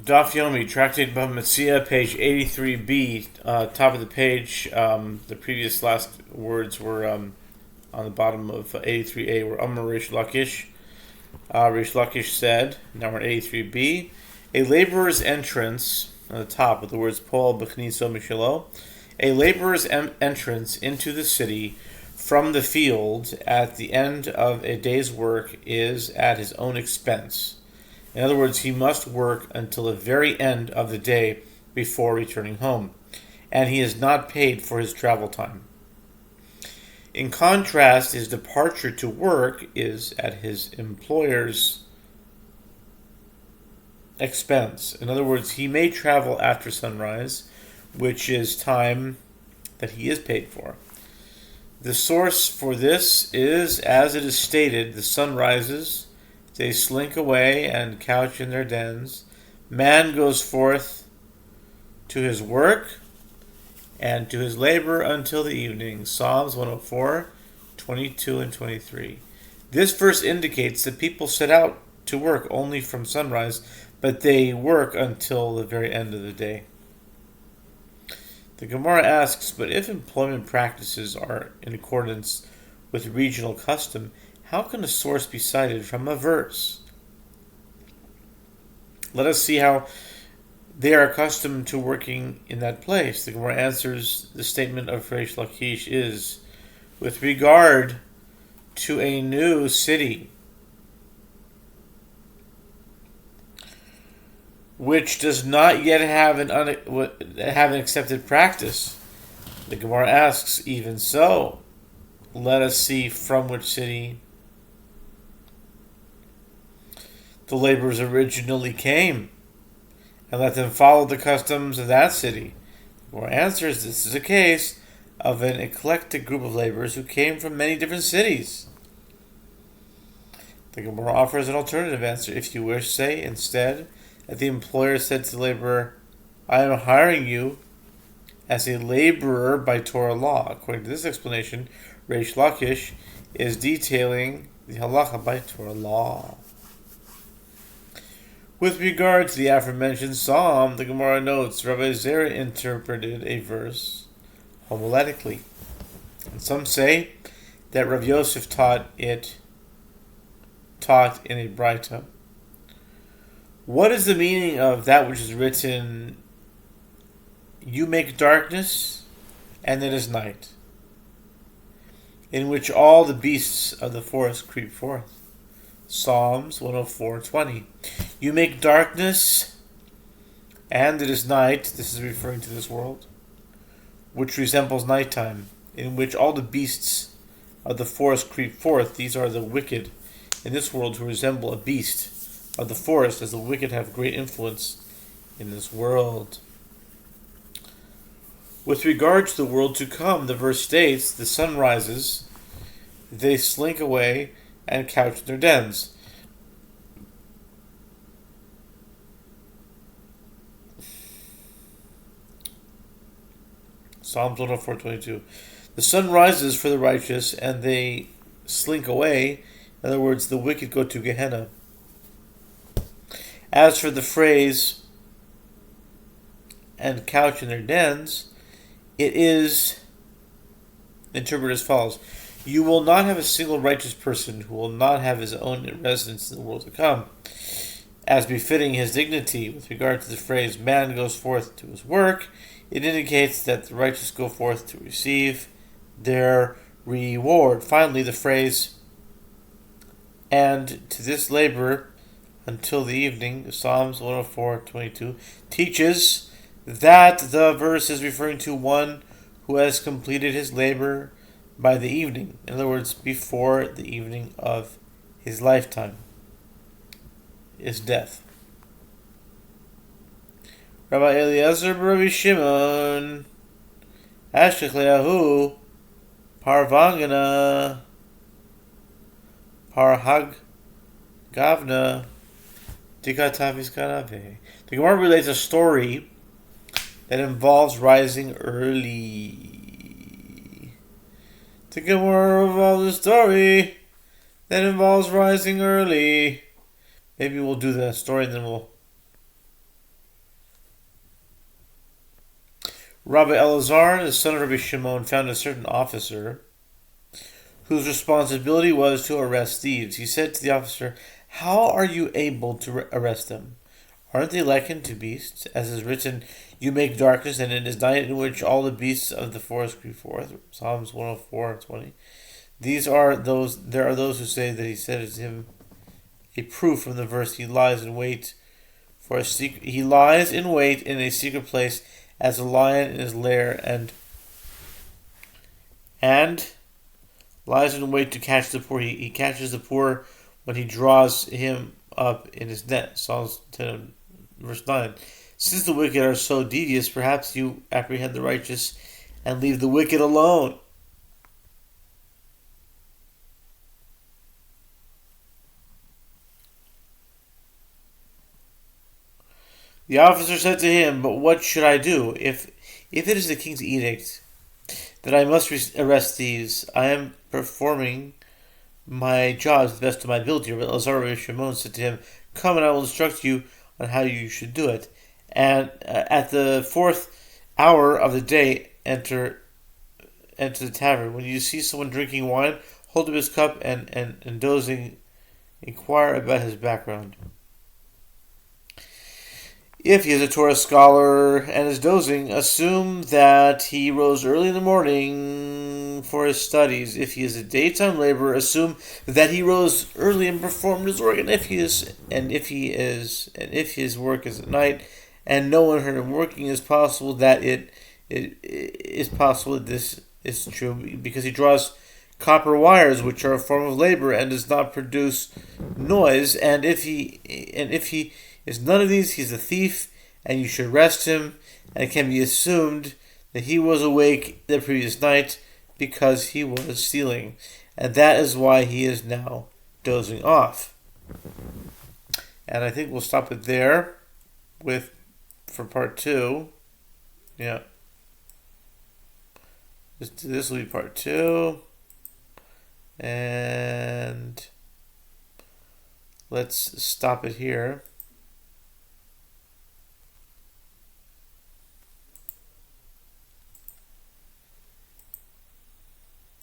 Daf Yomi, Tractate Bava Metzia, page 83b, top of the page. The previous last words were on the bottom of 83a, were Amar Rish Lakish. Rish Lakish said, now we're at 83b, a laborer's entrance, on the top with the words Pol B'chniso Mishelo, a laborer's entrance into the city from the field at the end of a day's work is at his own expense. In other words, he must work until the very end of the day before returning home, and he is not paid for his travel time. In contrast, his departure to work is at his employer's expense. In other words, he may travel after sunrise, which is time that he is paid for. The source for this is, as it is stated, the sun rises, they slink away and couch in their dens. Man goes forth to his work and to his labor until the evening. Psalms 104, 22 and 23. This verse indicates that people set out to work only from sunrise, but they work until the very end of the day. The Gemara asks, but if employment practices are in accordance with regional custom, how can a source be cited from a verse? Let us see how they are accustomed to working in that place. The Gemara answers the statement of Reish Lakish is, with regard to a new city, which does not yet have an accepted practice. The Gemara asks, even so, let us see from which city the laborers originally came, and let them follow the customs of that city. The Gemara answers, this is a case of an eclectic group of laborers who came from many different cities. The Gemara offers an alternative answer. If you wish, say instead that the employer said to the laborer, I am hiring you as a laborer by Torah law. According to this explanation, Reish Lakish is detailing the halacha by Torah law. With regard to the aforementioned psalm, the Gemara notes Rabbi Zera interpreted a verse homiletically, and some say that Rav Yosef taught in a Braita. What is the meaning of that which is written, you make darkness, and it is night, in which all the beasts of the forest creep forth? Psalms 104:20. You make darkness, and it is night, this is referring to this world, which resembles nighttime, in which all the beasts of the forest creep forth. These are the wicked in this world who resemble a beast of the forest, as the wicked have great influence in this world. With regard to the world to come, the verse states, the sun rises, they slink away and couch in their dens. Psalms 104:22. The sun rises for the righteous and they slink away. In other words, the wicked go to Gehenna. As for the phrase, and couch in their dens, it is interpreted as follows. You will not have a single righteous person who will not have his own residence in the world to come, as befitting his dignity. With regard to the phrase, man goes forth to his work, it indicates that the righteous go forth to receive their reward. Finally, the phrase, and to this labor until the evening, Psalms 104:22, teaches that the verse is referring to one who has completed his labor by the evening. In other words, before the evening of his lifetime is death. Rabbi Eliezer Rabbi Shimon Ashkech Leahu Parvangana Parhag Gavna Dikatavis Kanave. The Gemara relates a story that involves rising early. The Gemara involves a story that involves rising early. Maybe we'll do the story and then we'll Rabbi Elazar, the son of Rabbi Shimon, found a certain officer whose responsibility was to arrest thieves. He said to the officer, "How are you able to arrest them? Aren't they likened to beasts? As is written, you make darkness, and it is night in which all the beasts of the forest creep forth." Psalms 104:20. There are those who say that he said to him a proof from the verse, he lies in wait he lies in wait in a secret place as a lion in his lair, and lies in wait to catch the poor. He catches the poor when he draws him up in his net. Psalms 10 verse 9. Since the wicked are so devious, perhaps you apprehend the righteous and leave the wicked alone. The officer said to him, "But what should I do? If it is the king's edict that I must arrest thieves, I am performing my job to the best of my ability." Elazar Shimon said to him, "Come and I will instruct you on how you should do it. And at the 4th hour of the day, enter the tavern. When you see someone drinking wine, hold up his cup and dozing, inquire about his background. If he is a Torah scholar and is dozing, assume that he rose early in the morning for his studies. If he is a daytime laborer, assume that he rose early and performed his work. And if his work is at night, and no one heard him working, it is possible that this is true because he draws copper wires, which are a form of labor, and does not produce noise. And if he is none of these, he's a thief, and you should arrest him, and it can be assumed that he was awake the previous night because he was stealing, and that is why he is now dozing off." And I think we'll stop it there for part 2. Yeah. This will be part 2. And let's stop it here.